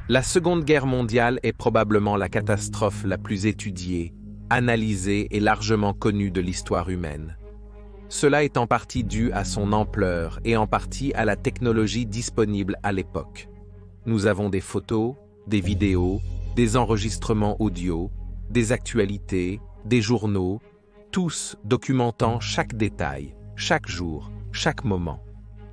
La Seconde Guerre mondiale est probablement la catastrophe la plus étudiée, analysée et largement connue de l'histoire humaine. Cela est en partie dû à son ampleur et en partie à la technologie disponible à l'époque. Nous avons des photos, des vidéos, des enregistrements audio, des actualités, des journaux, tous documentant chaque détail, chaque jour, chaque moment.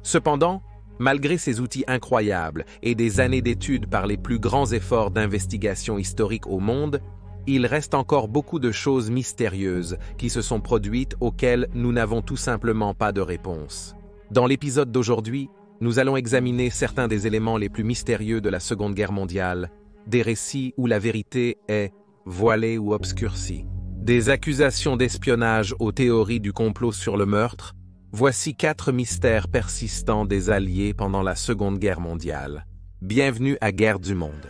Cependant, malgré ces outils incroyables et des années d'études par les plus grands efforts d'investigation historique au monde, il reste encore beaucoup de choses mystérieuses qui se sont produites auxquelles nous n'avons tout simplement pas de réponse. Dans l'épisode d'aujourd'hui, nous allons examiner certains des éléments les plus mystérieux de la Seconde Guerre mondiale, des récits où la vérité est voilée ou obscurcie. Des accusations d'espionnage aux théories du complot sur le meurtre, voici 4 mystères persistants des Alliés pendant la Seconde Guerre mondiale. Bienvenue à Guerre du Monde.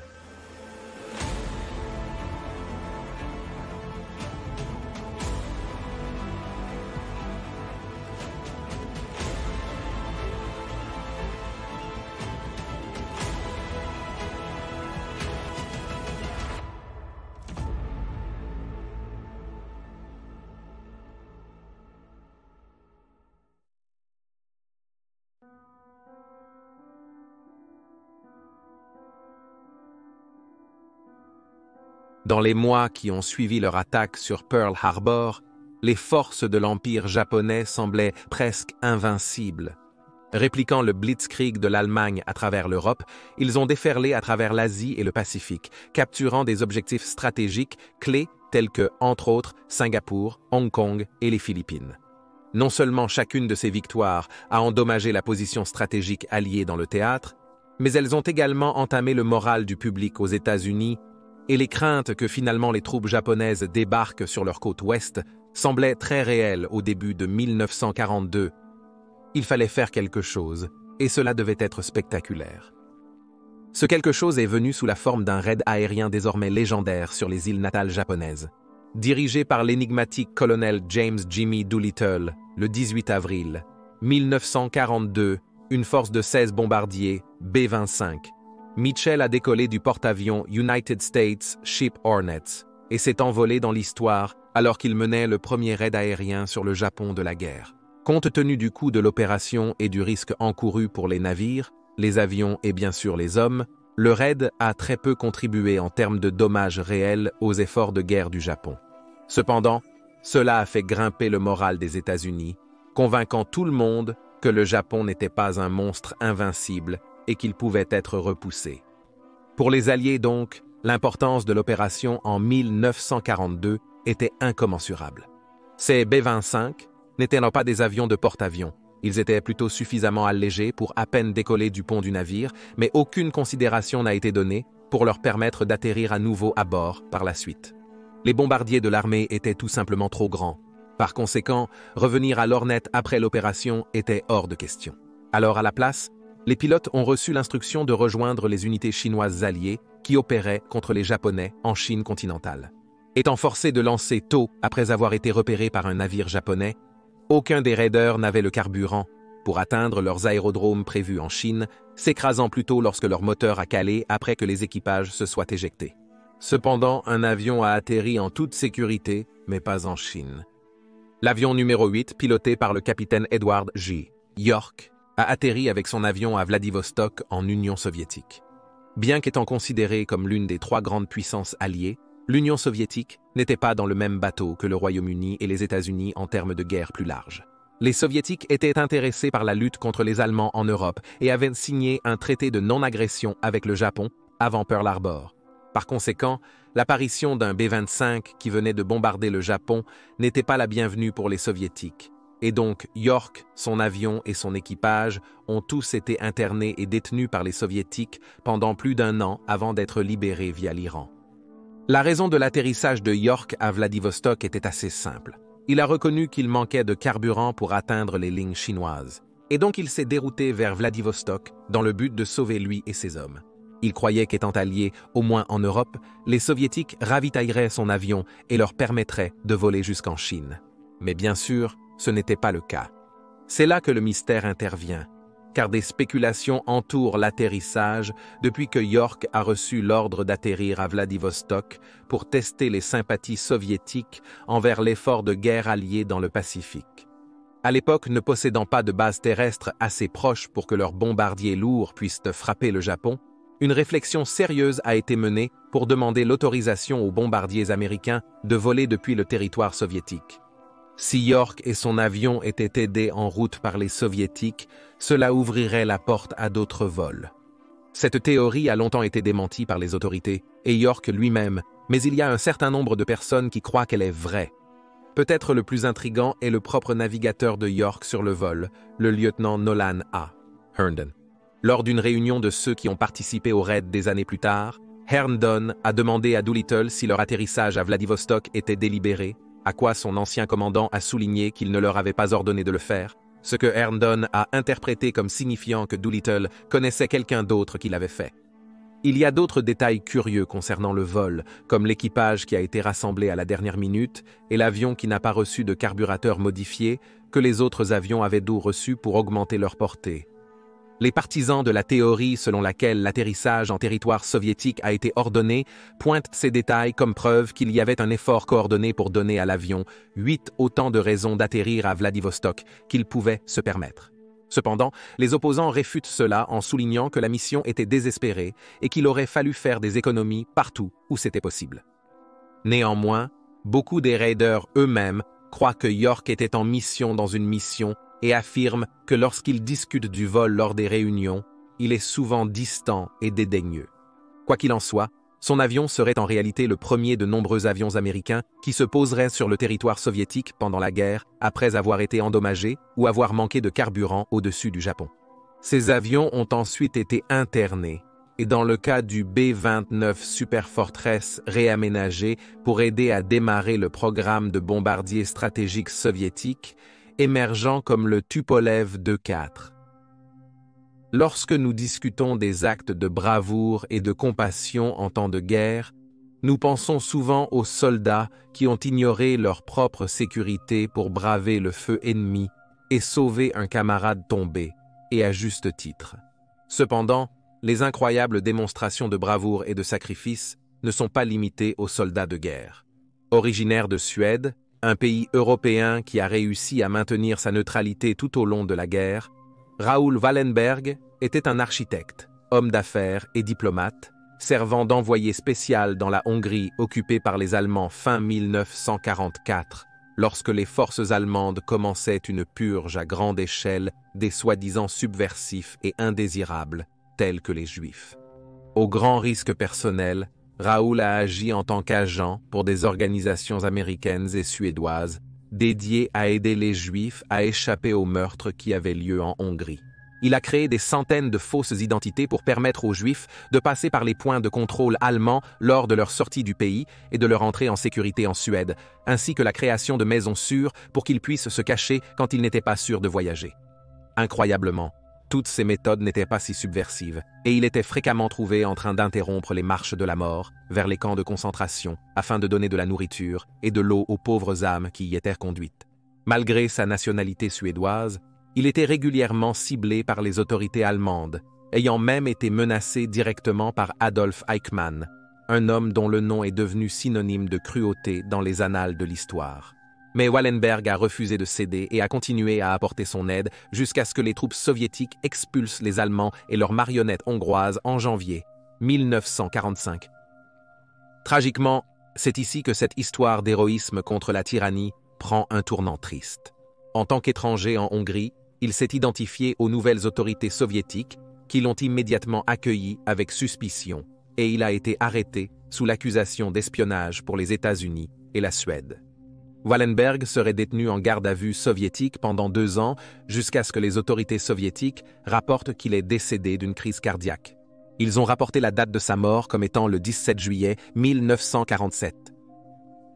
Dans les mois qui ont suivi leur attaque sur Pearl Harbor, les forces de l'Empire japonais semblaient presque invincibles. Répliquant le Blitzkrieg de l'Allemagne à travers l'Europe, ils ont déferlé à travers l'Asie et le Pacifique, capturant des objectifs stratégiques clés tels que, entre autres, Singapour, Hong Kong et les Philippines. Non seulement chacune de ces victoires a endommagé la position stratégique alliée dans le théâtre, mais elles ont également entamé le moral du public aux États-Unis et les craintes que finalement les troupes japonaises débarquent sur leur côte ouest semblaient très réelles au début de 1942. Il fallait faire quelque chose, et cela devait être spectaculaire. Ce quelque chose est venu sous la forme d'un raid aérien désormais légendaire sur les îles natales japonaises. Dirigé par l'énigmatique colonel James Jimmy Doolittle, le 18 avril 1942, une force de 16 bombardiers B-25 Mitchell a décollé du porte-avions United States Ship Hornets et s'est envolé dans l'histoire alors qu'il menait le premier raid aérien sur le Japon de la guerre. Compte tenu du coût de l'opération et du risque encouru pour les navires, les avions et bien sûr les hommes, le raid a très peu contribué en termes de dommages réels aux efforts de guerre du Japon. Cependant, cela a fait grimper le moral des États-Unis, convainquant tout le monde que le Japon n'était pas un monstre invincible et qu'il pouvait être repoussé. Pour les Alliés donc, l'importance de l'opération en 1942 était incommensurable. Ces B-25 n'étaient pas des avions de porte-avions. Ils étaient plutôt suffisamment allégés pour à peine décoller du pont du navire, mais aucune considération n'a été donnée pour leur permettre d'atterrir à nouveau à bord par la suite. Les bombardiers de l'armée étaient tout simplement trop grands. Par conséquent, revenir à l'Hornet après l'opération était hors de question. Alors à la place, les pilotes ont reçu l'instruction de rejoindre les unités chinoises alliées qui opéraient contre les Japonais en Chine continentale. Étant forcés de lancer tôt après avoir été repérés par un navire japonais, aucun des raiders n'avait le carburant pour atteindre leurs aérodromes prévus en Chine, s'écrasant plutôt lorsque leur moteur a calé après que les équipages se soient éjectés. Cependant, un avion a atterri en toute sécurité, mais pas en Chine. L'avion numéro 8, piloté par le capitaine Edward J. York, a atterri avec son avion à Vladivostok en Union soviétique. Bien qu'étant considérée comme l'une des 3 grandes puissances alliées, l'Union soviétique n'était pas dans le même bateau que le Royaume-Uni et les États-Unis en termes de guerre plus large. Les Soviétiques étaient intéressés par la lutte contre les Allemands en Europe et avaient signé un traité de non-agression avec le Japon avant Pearl Harbor. Par conséquent, l'apparition d'un B-25 qui venait de bombarder le Japon n'était pas la bienvenue pour les Soviétiques. Et donc, York, son avion et son équipage ont tous été internés et détenus par les Soviétiques pendant plus d'1 an avant d'être libérés via l'Iran. La raison de l'atterrissage de York à Vladivostok était assez simple. Il a reconnu qu'il manquait de carburant pour atteindre les lignes chinoises. Et donc il s'est dérouté vers Vladivostok dans le but de sauver lui et ses hommes. Il croyait qu'étant alliés, au moins en Europe, les Soviétiques ravitailleraient son avion et leur permettraient de voler jusqu'en Chine. Mais bien sûr, ce n'était pas le cas. C'est là que le mystère intervient. car des spéculations entourent l'atterrissage depuis que York a reçu l'ordre d'atterrir à Vladivostok pour tester les sympathies soviétiques envers l'effort de guerre allié dans le Pacifique. À l'époque, ne possédant pas de base terrestre assez proche pour que leurs bombardiers lourds puissent frapper le Japon, une réflexion sérieuse a été menée pour demander l'autorisation aux bombardiers américains de voler depuis le territoire soviétique. Si York et son avion étaient aidés en route par les soviétiques, cela ouvrirait la porte à d'autres vols. Cette théorie a longtemps été démentie par les autorités, et York lui-même, mais il y a un certain nombre de personnes qui croient qu'elle est vraie. Peut-être le plus intrigant est le propre navigateur de York sur le vol, le lieutenant Nolan A. Herndon. Lors d'une réunion de ceux qui ont participé au raid des années plus tard, Herndon a demandé à Doolittle si leur atterrissage à Vladivostok était délibéré, à quoi son ancien commandant a souligné qu'il ne leur avait pas ordonné de le faire, ce que Herndon a interprété comme signifiant que Doolittle connaissait quelqu'un d'autre qui l'avait fait. Il y a d'autres détails curieux concernant le vol, comme l'équipage qui a été rassemblé à la dernière minute et l'avion qui n'a pas reçu de carburateur modifié que les autres avions avaient d'eau reçu pour augmenter leur portée. Les partisans de la théorie selon laquelle l'atterrissage en territoire soviétique a été ordonné pointent ces détails comme preuve qu'il y avait un effort coordonné pour donner à l'avion 8 autant de raisons d'atterrir à Vladivostok qu'il pouvait se permettre. Cependant, les opposants réfutent cela en soulignant que la mission était désespérée et qu'il aurait fallu faire des économies partout où c'était possible. Néanmoins, beaucoup des raiders eux-mêmes croient que York était en mission dans une mission et affirment que lorsqu'il discute du vol lors des réunions, il est souvent distant et dédaigneux. Quoi qu'il en soit, son avion serait en réalité le premier de nombreux avions américains qui se poseraient sur le territoire soviétique pendant la guerre après avoir été endommagés ou avoir manqué de carburant au-dessus du Japon. Ces avions ont ensuite été internés et dans le cas du B-29 Super Fortress réaménagé pour aider à démarrer le programme de bombardiers stratégiques soviétiques, émergeant comme le Tupolev II-4. Lorsque nous discutons des actes de bravoure et de compassion en temps de guerre, nous pensons souvent aux soldats qui ont ignoré leur propre sécurité pour braver le feu ennemi et sauver un camarade tombé, et à juste titre. Cependant, les incroyables démonstrations de bravoure et de sacrifice ne sont pas limitées aux soldats de guerre. Originaire de Suède, un pays européen qui a réussi à maintenir sa neutralité tout au long de la guerre, Raoul Wallenberg était un architecte, homme d'affaires et diplomate, servant d'envoyé spécial dans la Hongrie occupée par les Allemands fin 1944, lorsque les forces allemandes commençaient une purge à grande échelle des soi-disant subversifs et indésirables, tels que les Juifs. Au grand risque personnel, Raoul a agi en tant qu'agent pour des organisations américaines et suédoises dédiées à aider les Juifs à échapper aux meurtres qui avaient lieu en Hongrie. Il a créé des centaines de fausses identités pour permettre aux Juifs de passer par les points de contrôle allemands lors de leur sortie du pays et de leur entrée en sécurité en Suède, ainsi que la création de maisons sûres pour qu'ils puissent se cacher quand ils n'étaient pas sûrs de voyager. Incroyablement, toutes ces méthodes n'étaient pas si subversives, et il était fréquemment trouvé en train d'interrompre les marches de la mort vers les camps de concentration afin de donner de la nourriture et de l'eau aux pauvres âmes qui y étaient conduites. Malgré sa nationalité suédoise, il était régulièrement ciblé par les autorités allemandes, ayant même été menacé directement par Adolf Eichmann, un homme dont le nom est devenu synonyme de cruauté dans les annales de l'histoire. Mais Wallenberg a refusé de céder et a continué à apporter son aide jusqu'à ce que les troupes soviétiques expulsent les Allemands et leurs marionnettes hongroises en janvier 1945. Tragiquement, c'est ici que cette histoire d'héroïsme contre la tyrannie prend un tournant triste. En tant qu'étranger en Hongrie, il s'est identifié aux nouvelles autorités soviétiques qui l'ont immédiatement accueilli avec suspicion et il a été arrêté sous l'accusation d'espionnage pour les États-Unis et la Suède. Wallenberg serait détenu en garde à vue soviétique pendant 2 ans jusqu'à ce que les autorités soviétiques rapportent qu'il est décédé d'une crise cardiaque. Ils ont rapporté la date de sa mort comme étant le 17 juillet 1947.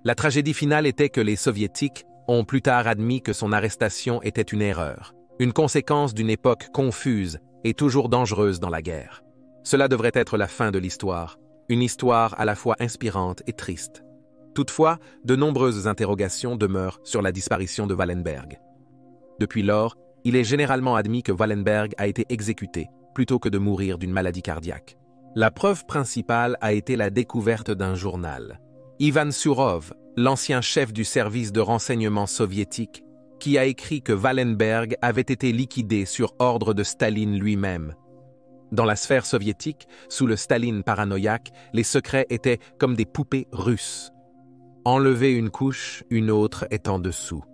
La tragédie finale était que les Soviétiques ont plus tard admis que son arrestation était une erreur, une conséquence d'une époque confuse et toujours dangereuse dans la guerre. Cela devrait être la fin de l'histoire, une histoire à la fois inspirante et triste. Toutefois, de nombreuses interrogations demeurent sur la disparition de Wallenberg. Depuis lors, il est généralement admis que Wallenberg a été exécuté plutôt que de mourir d'une maladie cardiaque. La preuve principale a été la découverte d'un journal. Ivan Surov, l'ancien chef du service de renseignement soviétique, qui a écrit que Wallenberg avait été liquidé sur ordre de Staline lui-même. Dans la sphère soviétique, sous le Staline paranoïaque, les secrets étaient comme des poupées russes. Enlever une couche, une autre est en dessous.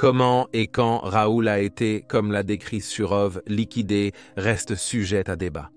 Comment et quand Raoul a été, comme l'a décrit Surov, liquidé, reste sujet à débat.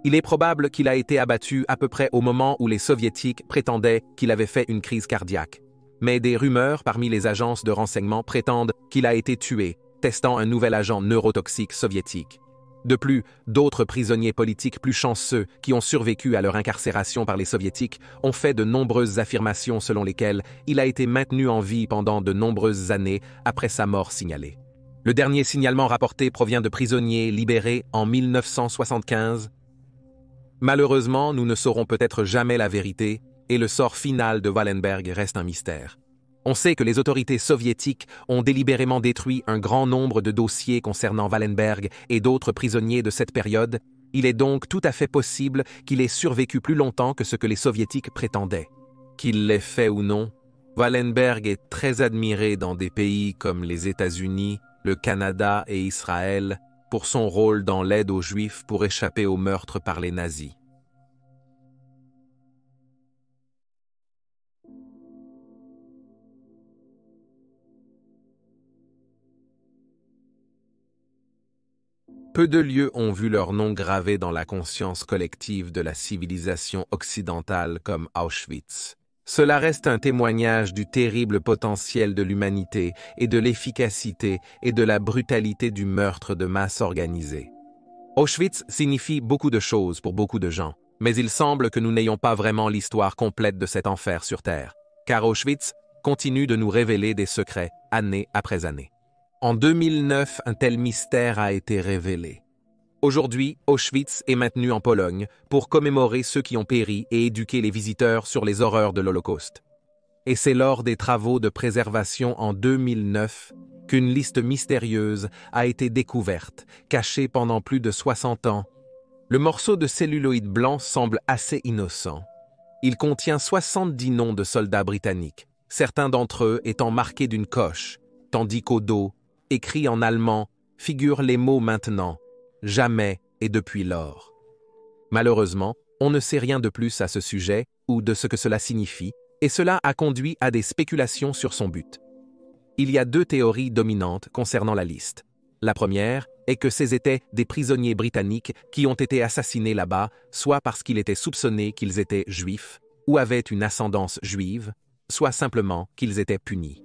Il est probable qu'il a été abattu à peu près au moment où les Soviétiques prétendaient qu'il avait fait une crise cardiaque. Mais des rumeurs parmi les agences de renseignement prétendent qu'il a été tué, testant un nouvel agent neurotoxique soviétique. De plus, d'autres prisonniers politiques plus chanceux qui ont survécu à leur incarcération par les Soviétiques ont fait de nombreuses affirmations selon lesquelles il a été maintenu en vie pendant de nombreuses années après sa mort signalée. Le dernier signalement rapporté provient de prisonniers libérés en 1975. Malheureusement, nous ne saurons peut-être jamais la vérité et le sort final de Wallenberg reste un mystère. On sait que les autorités soviétiques ont délibérément détruit un grand nombre de dossiers concernant Wallenberg et d'autres prisonniers de cette période. Il est donc tout à fait possible qu'il ait survécu plus longtemps que ce que les Soviétiques prétendaient. Qu'il l'ait fait ou non, Wallenberg est très admiré dans des pays comme les États-Unis, le Canada et Israël pour son rôle dans l'aide aux Juifs pour échapper au meurtre par les nazis. Peu de lieux ont vu leur nom gravé dans la conscience collective de la civilisation occidentale comme Auschwitz. Cela reste un témoignage du terrible potentiel de l'humanité et de l'efficacité et de la brutalité du meurtre de masse organisé. Auschwitz signifie beaucoup de choses pour beaucoup de gens, mais il semble que nous n'ayons pas vraiment l'histoire complète de cet enfer sur Terre, car Auschwitz continue de nous révéler des secrets année après année. En 2009, un tel mystère a été révélé. Aujourd'hui, Auschwitz est maintenu en Pologne pour commémorer ceux qui ont péri et éduquer les visiteurs sur les horreurs de l'Holocauste. Et c'est lors des travaux de préservation en 2009 qu'une liste mystérieuse a été découverte, cachée pendant plus de 60 ans. Le morceau de celluloïd blanc semble assez innocent. Il contient 70 noms de soldats britanniques, certains d'entre eux étant marqués d'une coche, tandis qu'au dos, écrit en allemand, figurent les mots maintenant, jamais et depuis lors. Malheureusement, on ne sait rien de plus à ce sujet ou de ce que cela signifie, et cela a conduit à des spéculations sur son but. Il y a deux théories dominantes concernant la liste. La première est que ces étaient des prisonniers britanniques qui ont été assassinés là-bas, soit parce qu'il était soupçonné qu'ils étaient juifs ou avaient une ascendance juive, soit simplement qu'ils étaient punis.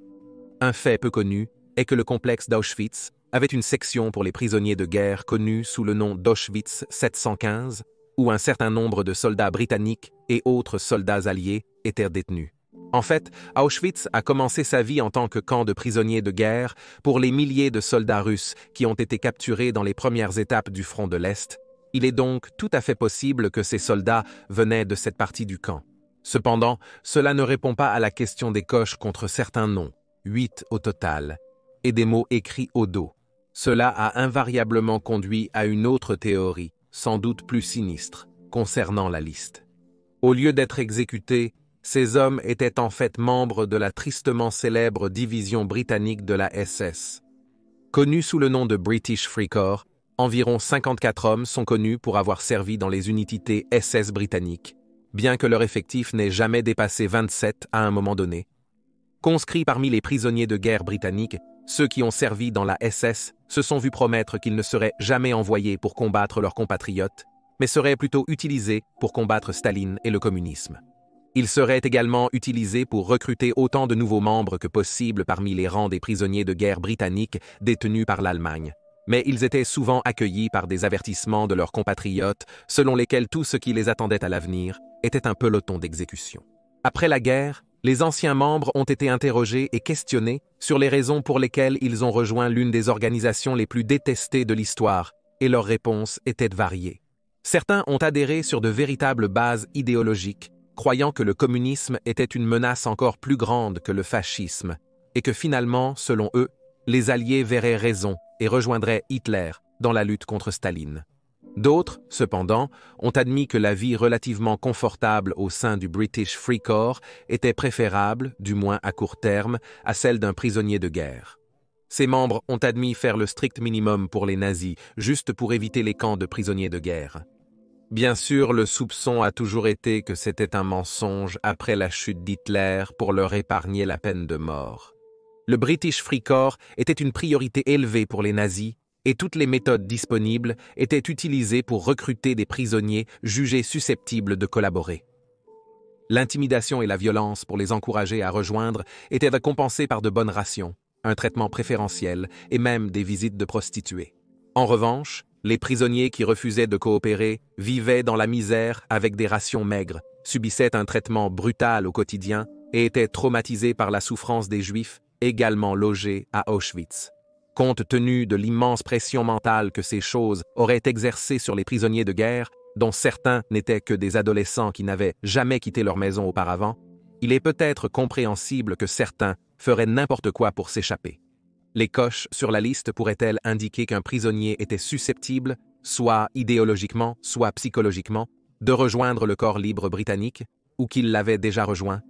Un fait peu connu est que le complexe d'Auschwitz avait une section pour les prisonniers de guerre connue sous le nom d'Auschwitz 715, où un certain nombre de soldats britanniques et autres soldats alliés étaient détenus. En fait, Auschwitz a commencé sa vie en tant que camp de prisonniers de guerre pour les milliers de soldats russes qui ont été capturés dans les premières étapes du front de l'Est. Il est donc tout à fait possible que ces soldats venaient de cette partie du camp. Cependant, cela ne répond pas à la question des coches contre certains noms, 8 au total, et des mots écrits au dos. Cela a invariablement conduit à une autre théorie, sans doute plus sinistre, concernant la liste. Au lieu d'être exécutés, ces hommes étaient en fait membres de la tristement célèbre division britannique de la SS. Connue sous le nom de British Free Corps, environ 54 hommes sont connus pour avoir servi dans les unités SS britanniques, bien que leur effectif n'ait jamais dépassé 27 à un moment donné. Conscrits parmi les prisonniers de guerre britanniques, ceux qui ont servi dans la SS se sont vus promettre qu'ils ne seraient jamais envoyés pour combattre leurs compatriotes, mais seraient plutôt utilisés pour combattre Staline et le communisme. Ils seraient également utilisés pour recruter autant de nouveaux membres que possible parmi les rangs des prisonniers de guerre britanniques détenus par l'Allemagne. Mais ils étaient souvent accueillis par des avertissements de leurs compatriotes selon lesquels tout ce qui les attendait à l'avenir était un peloton d'exécution. Après la guerre, les anciens membres ont été interrogés et questionnés sur les raisons pour lesquelles ils ont rejoint l'une des organisations les plus détestées de l'histoire, et leurs réponses étaient variées. Certains ont adhéré sur de véritables bases idéologiques, croyant que le communisme était une menace encore plus grande que le fascisme, et que finalement, selon eux, les Alliés verraient raison et rejoindraient Hitler dans la lutte contre Staline. D'autres, cependant, ont admis que la vie relativement confortable au sein du British Free Corps était préférable, du moins à court terme, à celle d'un prisonnier de guerre. Ces membres ont admis faire le strict minimum pour les nazis, juste pour éviter les camps de prisonniers de guerre. Bien sûr, le soupçon a toujours été que c'était un mensonge après la chute d'Hitler pour leur épargner la peine de mort. Le British Free Corps était une priorité élevée pour les nazis, et toutes les méthodes disponibles étaient utilisées pour recruter des prisonniers jugés susceptibles de collaborer. L'intimidation et la violence pour les encourager à rejoindre étaient récompensées par de bonnes rations, un traitement préférentiel et même des visites de prostituées. En revanche, les prisonniers qui refusaient de coopérer vivaient dans la misère avec des rations maigres, subissaient un traitement brutal au quotidien et étaient traumatisés par la souffrance des Juifs, également logés à Auschwitz. Compte tenu de l'immense pression mentale que ces choses auraient exercée sur les prisonniers de guerre, dont certains n'étaient que des adolescents qui n'avaient jamais quitté leur maison auparavant, il est peut-être compréhensible que certains feraient n'importe quoi pour s'échapper. Les coches sur la liste pourraient-elles indiquer qu'un prisonnier était susceptible, soit idéologiquement, soit psychologiquement, de rejoindre le corps libre britannique, ou qu'il l'avait déjà rejoint?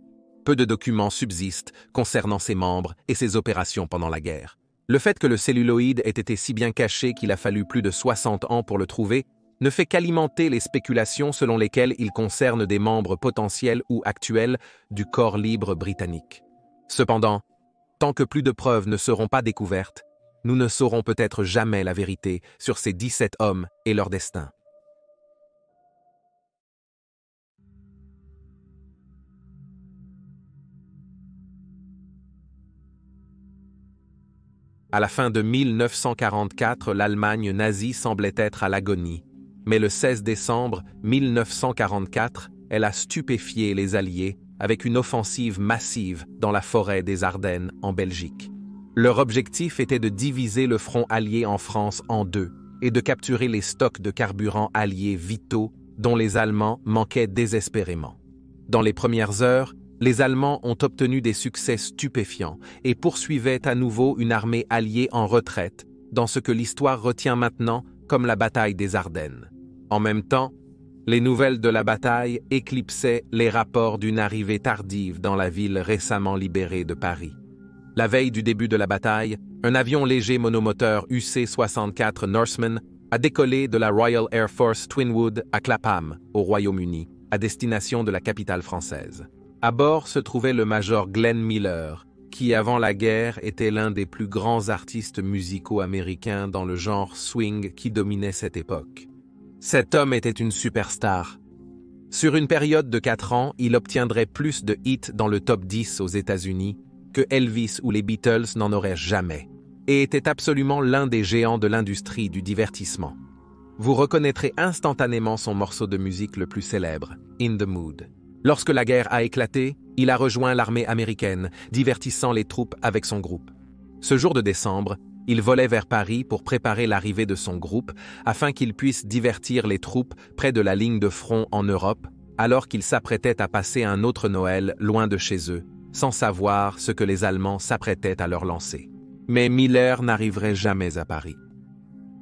Peu de documents subsistent concernant ses membres et ses opérations pendant la guerre. Le fait que le celluloïd ait été si bien caché qu'il a fallu plus de 60 ans pour le trouver ne fait qu'alimenter les spéculations selon lesquelles il concerne des membres potentiels ou actuels du corps libre britannique. Cependant, tant que plus de preuves ne seront pas découvertes, nous ne saurons peut-être jamais la vérité sur ces 17 hommes et leur destin. À la fin de 1944, l'Allemagne nazie semblait être à l'agonie. Mais le 16 décembre 1944, elle a stupéfié les Alliés avec une offensive massive dans la forêt des Ardennes, en Belgique. Leur objectif était de diviser le front allié en France en deux et de capturer les stocks de carburant alliés vitaux dont les Allemands manquaient désespérément. Dans les premières heures, les Allemands ont obtenu des succès stupéfiants et poursuivaient à nouveau une armée alliée en retraite dans ce que l'histoire retient maintenant comme la bataille des Ardennes. En même temps, les nouvelles de la bataille éclipsaient les rapports d'une arrivée tardive dans la ville récemment libérée de Paris. La veille du début de la bataille, un avion léger monomoteur UC-64 Norseman a décollé de la Royal Air Force Twinwood à Clapham, au Royaume-Uni, à destination de la capitale française. À bord se trouvait le major Glenn Miller, qui avant la guerre était l'un des plus grands artistes musicaux américains dans le genre swing qui dominait cette époque. Cet homme était une superstar. Sur une période de 4 ans, il obtiendrait plus de hits dans le top 10 aux États-Unis que Elvis ou les Beatles n'en auraient jamais, et était absolument l'un des géants de l'industrie du divertissement. Vous reconnaîtrez instantanément son morceau de musique le plus célèbre, In the Mood. Lorsque la guerre a éclaté, il a rejoint l'armée américaine, divertissant les troupes avec son groupe. Ce jour de décembre, il volait vers Paris pour préparer l'arrivée de son groupe afin qu'il puisse divertir les troupes près de la ligne de front en Europe, alors qu'ils s'apprêtaient à passer un autre Noël loin de chez eux, sans savoir ce que les Allemands s'apprêtaient à leur lancer. Mais Miller n'arriverait jamais à Paris.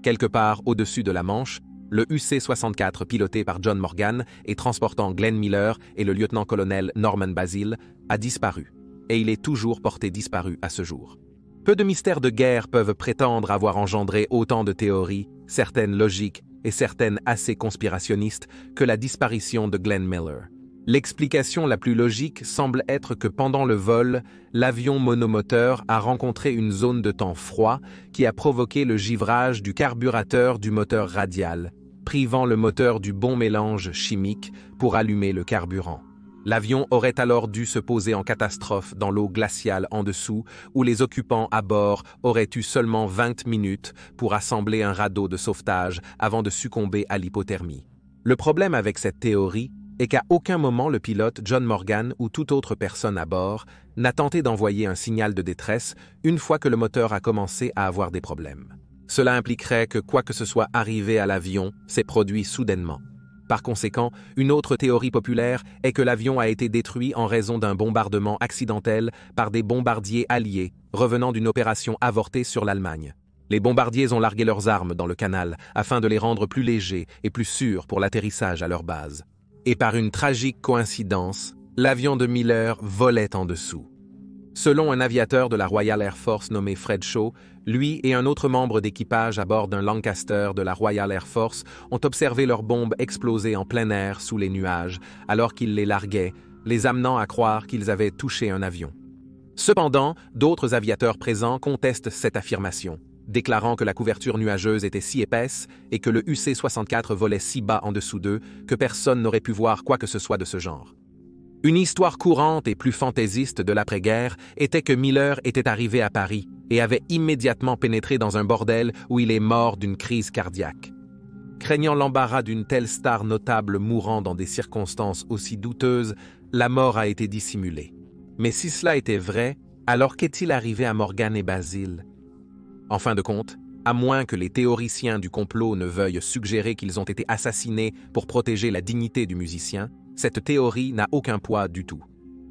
Quelque part au-dessus de la Manche, le UC-64 piloté par John Morgan et transportant Glenn Miller et le lieutenant-colonel Norman Basil a disparu, et il est toujours porté disparu à ce jour. Peu de mystères de guerre peuvent prétendre avoir engendré autant de théories, certaines logiques et certaines assez conspirationnistes, que la disparition de Glenn Miller. L'explication la plus logique semble être que pendant le vol, l'avion monomoteur a rencontré une zone de temps froid qui a provoqué le givrage du carburateur du moteur radial, privant le moteur du bon mélange chimique pour allumer le carburant. L'avion aurait alors dû se poser en catastrophe dans l'eau glaciale en dessous, où les occupants à bord auraient eu seulement 20 minutes pour assembler un radeau de sauvetage avant de succomber à l'hypothermie. Le problème avec cette théorie est qu'à aucun moment le pilote John Morgan ou toute autre personne à bord n'a tenté d'envoyer un signal de détresse une fois que le moteur a commencé à avoir des problèmes. Cela impliquerait que quoi que ce soit arrivé à l'avion s'est produit soudainement. Par conséquent, une autre théorie populaire est que l'avion a été détruit en raison d'un bombardement accidentel par des bombardiers alliés revenant d'une opération avortée sur l'Allemagne. Les bombardiers ont largué leurs armes dans le canal afin de les rendre plus légers et plus sûrs pour l'atterrissage à leur base. Et par une tragique coïncidence, l'avion de Miller volait en dessous. Selon un aviateur de la Royal Air Force nommé Fred Shaw, lui et un autre membre d'équipage à bord d'un Lancaster de la Royal Air Force ont observé leurs bombes exploser en plein air sous les nuages alors qu'ils les larguaient, les amenant à croire qu'ils avaient touché un avion. Cependant, d'autres aviateurs présents contestent cette affirmation, déclarant que la couverture nuageuse était si épaisse et que le UC-64 volait si bas en dessous d'eux que personne n'aurait pu voir quoi que ce soit de ce genre. Une histoire courante et plus fantaisiste de l'après-guerre était que Miller était arrivé à Paris et avait immédiatement pénétré dans un bordel où il est mort d'une crise cardiaque. Craignant l'embarras d'une telle star notable mourant dans des circonstances aussi douteuses, la mort a été dissimulée. Mais si cela était vrai, alors qu'est-il arrivé à Morgan et Basile? En fin de compte, à moins que les théoriciens du complot ne veuillent suggérer qu'ils ont été assassinés pour protéger la dignité du musicien, cette théorie n'a aucun poids du tout.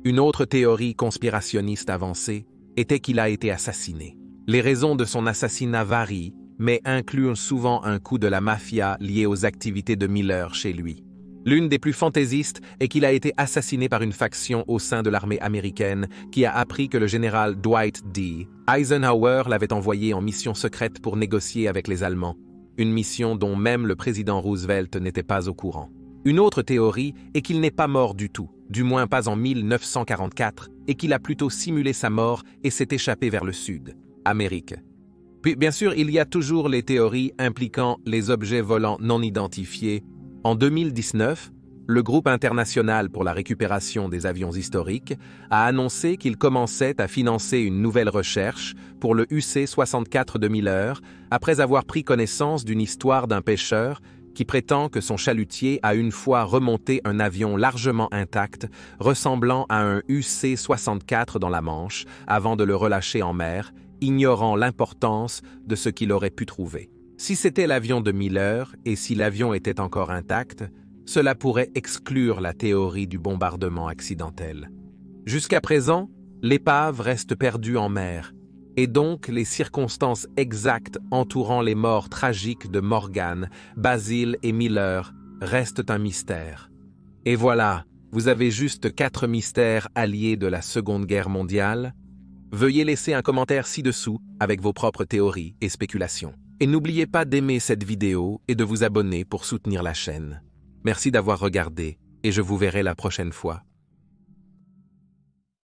Une autre théorie conspirationniste avancée était qu'il a été assassiné. Les raisons de son assassinat varient, mais incluent souvent un coup de la mafia lié aux activités de Miller chez lui. L'une des plus fantaisistes est qu'il a été assassiné par une faction au sein de l'armée américaine qui a appris que le général Dwight D. Eisenhower l'avait envoyé en mission secrète pour négocier avec les Allemands, une mission dont même le président Roosevelt n'était pas au courant. Une autre théorie est qu'il n'est pas mort du tout, du moins pas en 1944, et qu'il a plutôt simulé sa mort et s'est échappé vers le sud, Amérique. Puis, bien sûr, il y a toujours les théories impliquant les objets volants non identifiés. En 2019, le groupe international pour la récupération des avions historiques a annoncé qu'il commençait à financer une nouvelle recherche pour le UC-64 de Miller après avoir pris connaissance d'une histoire d'un pêcheur qui prétend que son chalutier a une fois remonté un avion largement intact, ressemblant à un UC-64 dans la Manche, avant de le relâcher en mer, ignorant l'importance de ce qu'il aurait pu trouver. Si c'était l'avion de Miller, et si l'avion était encore intact, cela pourrait exclure la théorie du bombardement accidentel. Jusqu'à présent, l'épave reste perdue en mer, et donc les circonstances exactes entourant les morts tragiques de Morgan, Basile et Miller restent un mystère. Et voilà, vous avez juste 4 mystères alliés de la Seconde Guerre mondiale. Veuillez laisser un commentaire ci-dessous avec vos propres théories et spéculations. Et n'oubliez pas d'aimer cette vidéo et de vous abonner pour soutenir la chaîne. Merci d'avoir regardé et je vous verrai la prochaine fois.